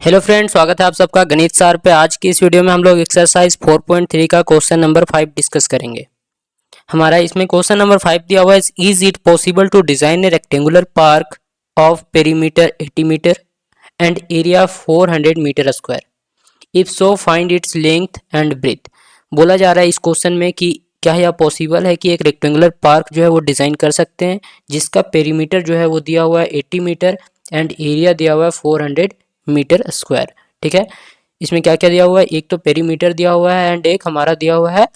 Hello friend, स्वागत है आप सबका गणित सार पे। आज की इस वीडियो में हम लोग एक्सरसाइज 4.3 का क्वेश्चन नंबर 5 डिस्कस करेंगे। हमारा इसमें क्वेश्चन नंबर 5 दिया हुआ है, is it possible to design a rectangular park of perimeter 80 metre and area 400 metre square, if so find its length and breadth. बोला जा रहा है इस क्वेश्चन में कि क्या यह पॉसिबल है कि एक रेक्टेंगुलर पार्क जो है वो डिज़ाइन कर सकते हैं जिसका पेरीमीटर जो है वो दिया हुआ है 80 मीटर एंड एरिया दिया हुआ है 400 मीटर स्क्वायर। ठीक है, इसमें क्या क्या दिया हुआ है, एक तो पेरीमीटर दिया हुआ है एंड एक हमारा दिया हुआ है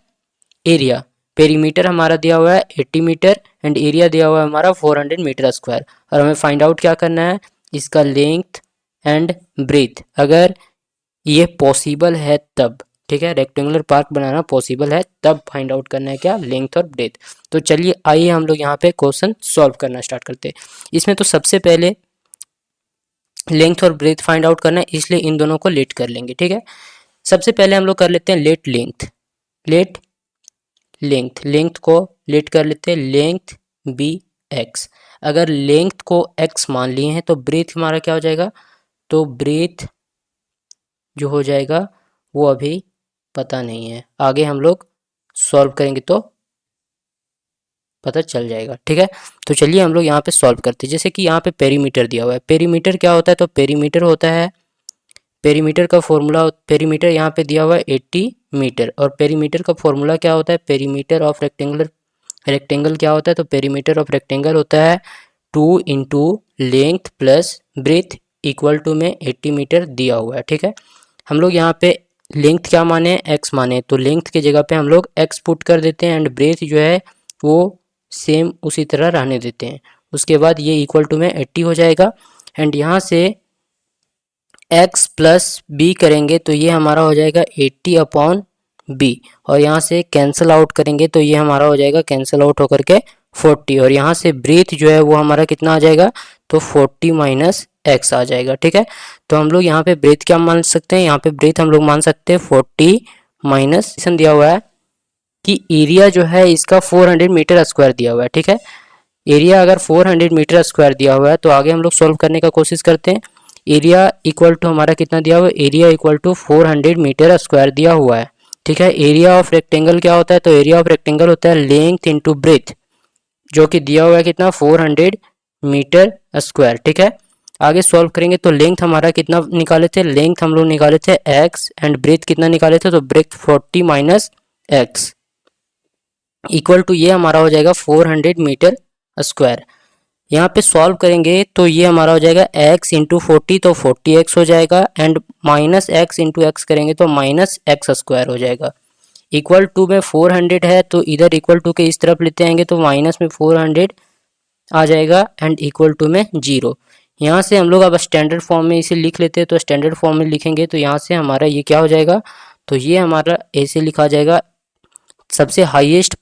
एरिया। पेरीमीटर हमारा दिया हुआ है 80 मीटर एंड एरिया दिया हुआ है हमारा 400 मीटर स्क्वायर, और हमें फाइंड आउट क्या करना है, इसका लेंथ एंड ब्रेथ। अगर ये पॉसिबल है तब, ठीक है, रेक्टेंगुलर पार्क बनाना पॉसिबल है तब फाइंड आउट करना है क्या, लेंथ और ब्रेथ। तो चलिए आइए हम लोग यहाँ पे क्वेश्चन सॉल्व करना स्टार्ट करते हैं। इसमें तो सबसे पहले लेंथ और ब्रेथ फाइंड आउट करना है, इसलिए इन दोनों को लेट कर लेंगे। ठीक है, सबसे पहले हम लोग कर लेते हैं लेट लेंथ। लेंथ को लेट कर लेते हैं, लेंथ बी एक्स। अगर लेंथ को एक्स मान लिए हैं तो ब्रेथ हमारा क्या हो जाएगा, तो ब्रेथ जो हो जाएगा वो अभी पता नहीं है, आगे हम लोग सॉल्व करेंगे तो पता चल जाएगा। ठीक है, तो चलिए हम लोग यहाँ पे सॉल्व करते हैं। जैसे कि यहाँ पे पेरीमीटर दिया हुआ है, पेरीमीटर क्या होता है, तो पेरीमीटर होता है, पेरीमीटर का फॉर्मूला, पेरीमीटर यहाँ पे दिया हुआ है 80 मीटर, और पेरीमीटर का फॉर्मूला क्या होता है, पेरीमीटर ऑफ रेक्टेंगल क्या होता है, तो पेरीमीटर ऑफ रेक्टेंगल होता है 2 into length plus breadth equal to में 80 मीटर दिया हुआ है। ठीक है, हम लोग यहाँ पे लेंथ क्या माने, एक्स माने, तो लेंथ की जगह पे हम लोग एक्स पुट कर देते हैं एंड ब्रेथ जो है वो सेम उसी तरह रहने देते हैं। उसके बाद ये इक्वल टू में 80 हो जाएगा एंड यहाँ से x प्लस बी करेंगे तो ये हमारा हो जाएगा 80 अपॉन बी, और यहाँ से कैंसिल आउट करेंगे तो ये हमारा हो जाएगा कैंसिल आउट होकर के 40, और यहाँ से ब्रेथ जो है वो हमारा कितना आ जाएगा, तो 40 माइनस एक्स आ जाएगा। ठीक है, तो हम लोग यहाँ पे ब्रेथ क्या मान सकते हैं, यहाँ पे ब्रेथ हम लोग मान सकते हैं 40 माइनस दिया हुआ है कि एरिया जो है इसका 400 मीटर स्क्वायर दिया हुआ है। ठीक है, एरिया अगर 400 मीटर स्क्वायर दिया हुआ है तो आगे हम लोग सॉल्व करने का कोशिश करते हैं। एरिया इक्वल टू हमारा कितना दिया हुआ है, area equal to 400 metre square दिया हुआ है। ठीक है, एरिया ऑफ रेक्टेंगल क्या होता है, तो एरिया ऑफ रेक्टेंगल होता है लेंथ इंटू ब्रेथ, जो कि दिया हुआ है कितना, 400 मीटर स्क्वायर। ठीक है, आगे सॉल्व करेंगे तो लेंथ हमारा कितना निकाले थे, लेंथ हम लोग निकाले थे एक्स एंड ब्रेथ कितना निकाले थे, तो breadth 40 minus x equal to ये हमारा हो जाएगा 400 मीटर स्क्वायर। यहाँ पे सॉल्व करेंगे तो ये हमारा हो जाएगा x इंटू 40, तो 40x हो जाएगा and minus x into x करेंगे तो माइनस एक्स स्क्वायर हो जाएगा। इक्वल टू में 400 है तो इधर इक्वल टू के इस तरफ लेते आएंगे तो माइनस में 400 आ जाएगा एंड इक्वल टू में 0। यहाँ से हम लोग अब स्टैंडर्ड फॉर्म में इसे लिख लेते हैं, तो स्टैंडर्ड फॉर्म में लिखेंगे तो यहाँ से हमारा ये क्या हो जाएगा, तो ये हमारा ऐसे लिखा जाएगा, सबसे हाईएस्ट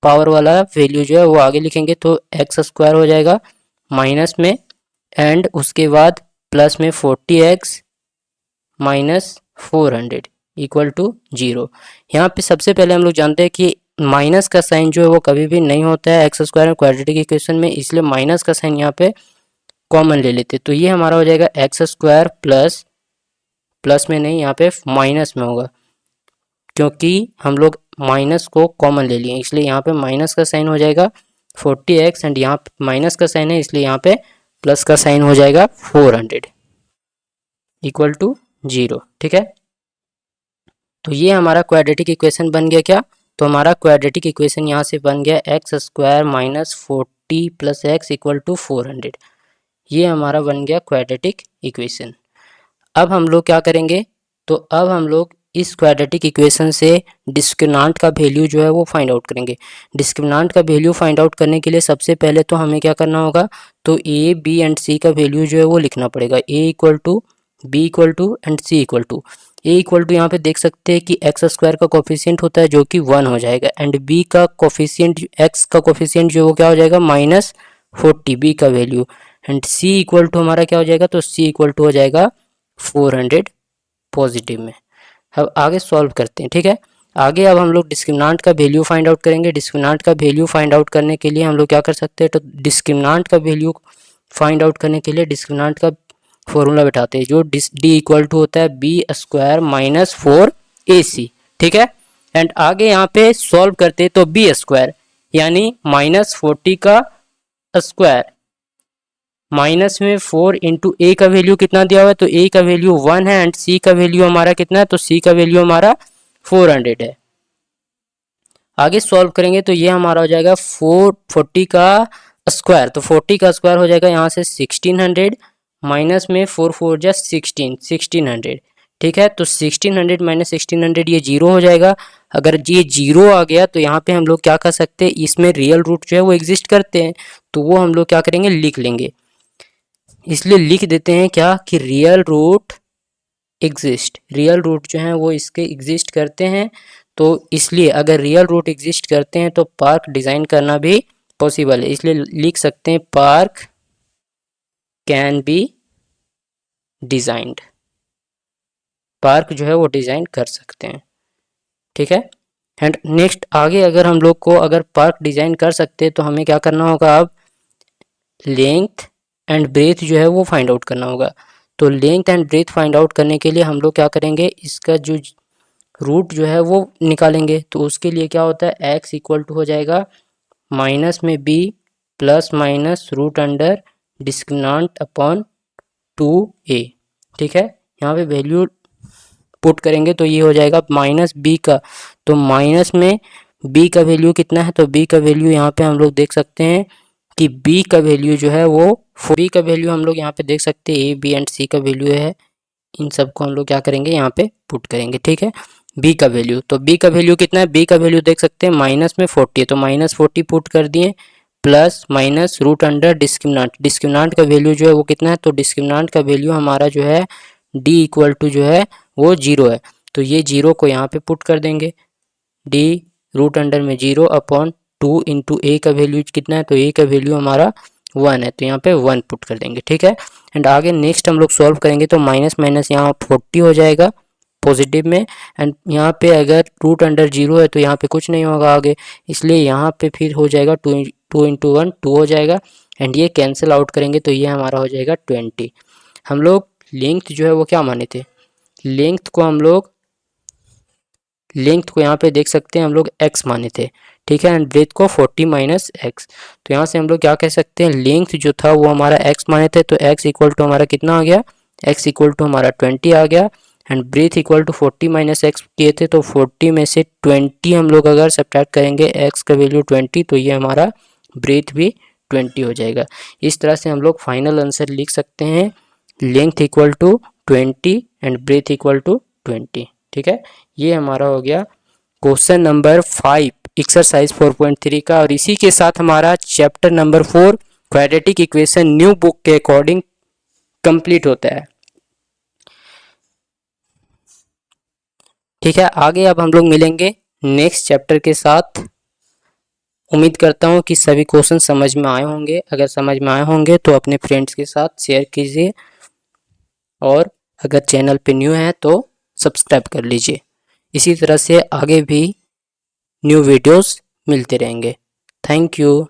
पावर वाला वैल्यू जो है वो आगे लिखेंगे तो एक्स स्क्वायर हो जाएगा माइनस में एंड उसके बाद प्लस में 40x माइनस 400 इक्वल टू 0। यहाँ पे सबसे पहले हम लोग जानते हैं कि माइनस का साइन जो है वो कभी भी नहीं होता है एक्स स्क्वायर में क्वाड्रेटिक इक्वेशन में, इसलिए माइनस का साइन यहाँ पे कॉमन ले लेते, तो ये हमारा हो जाएगा एक्स स्क्वायर प्लस में नहीं, यहाँ पे माइनस में होगा क्योंकि हम लोग माइनस को कॉमन ले लिए, इसलिए यहाँ पे माइनस का साइन हो जाएगा 40x एंड यहाँ पे माइनस का साइन है इसलिए यहाँ पे प्लस का साइन हो जाएगा 400 इक्वल टू 0। ठीक है, तो ये हमारा क्वाड्रेटिक इक्वेशन बन गया क्या, तो हमारा क्वाड्रेटिक इक्वेशन यहाँ से बन गया x square minus 40 plus x equal to 400। ये हमारा बन गया क्वाड्रेटिक इक्वेशन। अब हम लोग क्या करेंगे, तो अब हम लोग इस क्वाड्रेटिक इक्वेशन से डिस्क्रिमिनेंट का वैल्यू जो है वो फाइंड आउट करेंगे। डिस्क्रिमिनेंट का वैल्यू फाइंड आउट करने के लिए सबसे पहले तो हमें क्या करना होगा, तो ए बी एंड सी का वैल्यू जो है वो लिखना पड़ेगा, A equal to B equal to and C equal to. A equal to यहाँ पे देख सकते हैं कि एक्स स्क्वायर का कोफिशिएंट होता है जो कि 1 हो जाएगा एंड बी का कोफिशिएंट, एक्स का कोफिशिएंट जो वो क्या हो जाएगा माइनस 40 बी का value, and C equal to हमारा क्या हो जाएगा, तो सी इक्वल टू हो जाएगा 400 पॉजिटिव में। अब आगे सॉल्व करते हैं। ठीक है, आगे अब हम लोग डिस्क्रिमिनेंट का वैल्यू फाइंड आउट करेंगे। डिस्क्रिमिनेंट का वैल्यू फाइंड आउट करने के लिए हम लोग क्या कर सकते हैं, तो डिस्क्रिमिनेंट का वैल्यू फाइंड आउट करने के लिए डिस्क्रिमिनेंट का फॉर्मूला बैठाते हैं जो डी इक्वल टू होता है बी स्क्वायर माइनस 4ac, ठीक है। एंड आगे यहाँ पे सॉल्व करते तो बी स्क्वायर यानी -40 का स्क्वायर माइनस में 4 इंटू ए का वैल्यू कितना दिया हुआ है, तो ए का वैल्यू 1 है एंड सी का वैल्यू हमारा कितना है, तो सी का वैल्यू हमारा 400 है। आगे सॉल्व करेंगे तो ये हमारा हो जाएगा 440 का स्क्वायर, तो 40 का स्क्वायर हो जाएगा यहाँ से 1600 माइनस में 4 4 जा 1600, ठीक है। तो 1600 माइनस 1600 ये जीरो हो जाएगा। अगर ये जीरो आ गया तो यहाँ पे हम लोग क्या कर सकते हैं, इसमें रियल रूट जो है वो एग्जिस्ट करते हैं, तो वो हम लोग क्या करेंगे, लिख लेंगे। इसलिए लिख देते हैं क्या कि real root exist, real root जो है वो इसके एग्जिस्ट करते हैं। तो इसलिए अगर रियल रूट एग्जिस्ट करते हैं तो पार्क डिज़ाइन करना भी पॉसिबल है, इसलिए लिख सकते हैं park can be designed, park जो है वो डिज़ाइन कर सकते हैं, ठीक है। एंड नेक्स्ट आगे अगर हम लोग को अगर पार्क डिज़ाइन कर सकते हैं तो हमें क्या करना होगा, अब लेंथ एंड ब्रेथ जो है वो फाइंड आउट करना होगा। तो length and breadth find out करने के लिए हम लोग क्या करेंगे, इसका जो रूट जो है वो निकालेंगे। तो उसके लिए क्या होता है, x इक्वल टू हो जाएगा माइनस में b plus minus root under discriminant upon 2a, ठीक है। यहाँ पे वैल्यू पुट करेंगे तो ये हो जाएगा माइनस b का, तो माइनस में b का वैल्यू कितना है, तो b का वैल्यू यहाँ पे हम लोग देख सकते हैं कि b का वैल्यू जो है वो b का वैल्यू हम लोग यहाँ पे देख सकते हैं a b एंड c का वैल्यू है, इन सबको हम लोग क्या करेंगे यहाँ पे पुट करेंगे, ठीक है। b का वैल्यू, तो b का वैल्यू कितना है, b का वैल्यू देख सकते हैं माइनस में 40 है, तो माइनस 40 पुट कर दिए plus minus root under discriminant का वैल्यू जो है वो कितना है, तो डिस्क्रिमिनेंट का वैल्यू हमारा जो है d इक्वल टू जो है वो 0 है, तो ये 0 को यहाँ पे पुट कर देंगे, d रूट अंडर में 0 अपॉन 2 इंटू ए का वैल्यू कितना है, तो ए का वैल्यू हमारा 1 है, तो यहाँ पे 1 पुट कर देंगे, ठीक है। एंड आगे नेक्स्ट हम लोग सॉल्व करेंगे तो माइनस माइनस यहाँ 40 हो जाएगा पॉजिटिव में, एंड यहाँ पे अगर रूट अंडर 0 है तो यहाँ पे कुछ नहीं होगा आगे, इसलिए यहाँ पे फिर हो जाएगा 2 इंटू 1 2 हो जाएगा, एंड ये कैंसिल आउट करेंगे तो ये हमारा हो जाएगा 20। हम लोग लेंथ जो है वो क्या माने थे, लेंथ को हम लोग यहाँ पे देख सकते हैं हम लोग x माने थे, ठीक है। एंड ब्रेथ को 40 माइनस एक्स, तो यहाँ से हम लोग क्या कह सकते हैं, लेंथ जो था वो हमारा x माने थे, तो x इक्वल टू हमारा कितना आ गया, x इक्वल टू हमारा 20 आ गया। And breadth equal to 40 minus x किए थे, तो 40 में से 20 हम लोग अगर सब्ट्रैक्ट करेंगे x का वैल्यू 20, तो ये हमारा ब्रेथ भी 20 हो जाएगा। इस तरह से हम लोग फाइनल आंसर लिख सकते हैं, length equal to 20 and breadth equal to 20, ठीक है। ये हमारा हो गया क्वेश्चन नंबर 5 एक्सरसाइज 4.3 का, और इसी के साथ हमारा chapter number 4 quadratic equation new book के अकॉर्डिंग कंप्लीट होता है, ठीक है। आगे अब हम लोग मिलेंगे नेक्स्ट चैप्टर के साथ। उम्मीद करता हूँ कि सभी क्वेश्चन समझ में आए होंगे, अगर समझ में आए होंगे तो अपने फ्रेंड्स के साथ शेयर कीजिए, और अगर चैनल पे न्यू है तो सब्सक्राइब कर लीजिए। इसी तरह से आगे भी न्यू वीडियोस मिलते रहेंगे। Thank you.